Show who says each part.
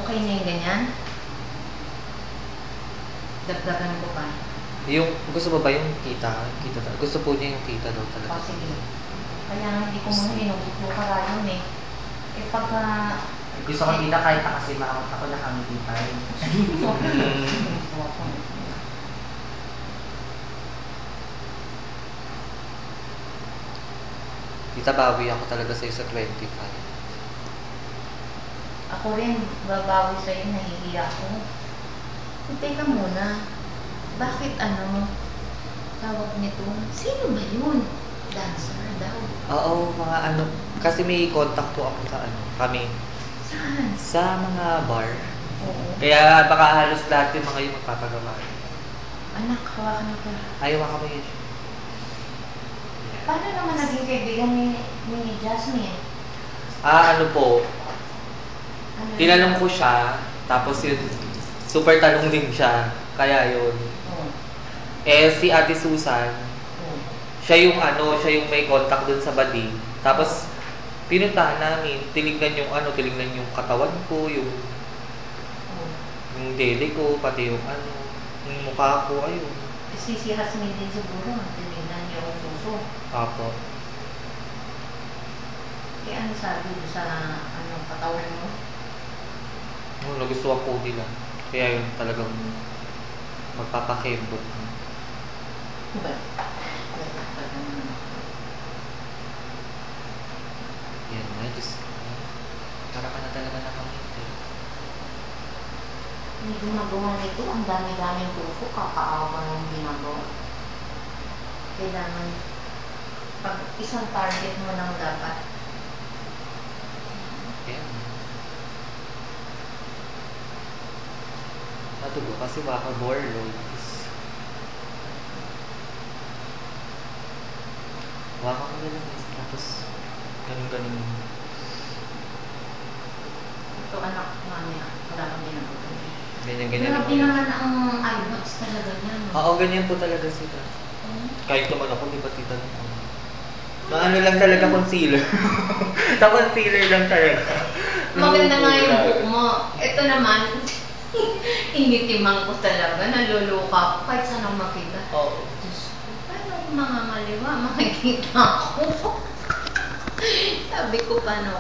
Speaker 1: Okay na yung ganyan? Dagdagan ko pa.
Speaker 2: Yung, gusto mo ba yung kita? Gusto po niya yung kita daw talaga.
Speaker 1: Sige. Kaya hindi ko muna hinugot yung karayon eh. Eh pagka...
Speaker 3: Gusto ko kita kahit kasi maamot ako nakangiti pa rin.
Speaker 2: Kita, bawi ako talaga sa'yo sa 25.
Speaker 1: Ako rin, babawi sa'yo, nahihiya ako. Teka muna, bakit tawag nito? Sino ba yun? Dancer daw.
Speaker 2: Oo, mga ano, kasi may contact po ako sa kami.
Speaker 1: Saan?
Speaker 2: Sa mga bar.
Speaker 1: Oo.
Speaker 2: Kaya baka halos lahat yung mga yung magpapagawa.
Speaker 1: Anak, hawakan ako.
Speaker 2: Ayaw ka mo yun.
Speaker 1: Paano naman naging kaibigan ni Jasmine?
Speaker 2: Ano po,
Speaker 1: Ano
Speaker 2: tinanong ko siya, tapos yun, super talong din siya. Kaya yun.
Speaker 1: Oh.
Speaker 2: Eh, si Ate Susan,
Speaker 1: Oh.
Speaker 2: siya yung may contact dun sa bading. Tapos, pinuntahan namin, tinignan yung katawan ko, yung dede ko, pati yung yung mukha ko, ayun.
Speaker 1: Si Jasmine din siguro, tinignan niya yung puso.
Speaker 2: Apo.
Speaker 1: Eh ano sabi doon sa katawan mo?
Speaker 2: Nagustuhan po nila. Kaya yun talagang magpapakembot. Yan na, Diyos ko. Para ka na talaga nakamit eh.
Speaker 1: May gumagawa nito, ang dami-daming puso, kakaawa ng ginagawa. Kailangan, pag isang target mo lang dapat.
Speaker 2: Yan. Natulo kasi baka borload. Waka ko na lang. Tapos, ganun-ganun.
Speaker 1: Ito anak, mamaya, wala kang ginagawa.
Speaker 2: Ganyan-ganyan.
Speaker 1: Grabe naman ang eyebags talaga niya. No?
Speaker 2: Oo, ganyan po talaga sila. Kahit naman ako, di ba tita naman? Na ano lang talaga, concealer. Na concealer lang talaga.
Speaker 1: Maganda nga yung buhok mo. Ito naman, initimang ko talaga, naluluka ko kahit saan ang makita.
Speaker 2: Oo.
Speaker 1: Diyos ko, paano mga maliwa, makikita ako. Sabi ko, paano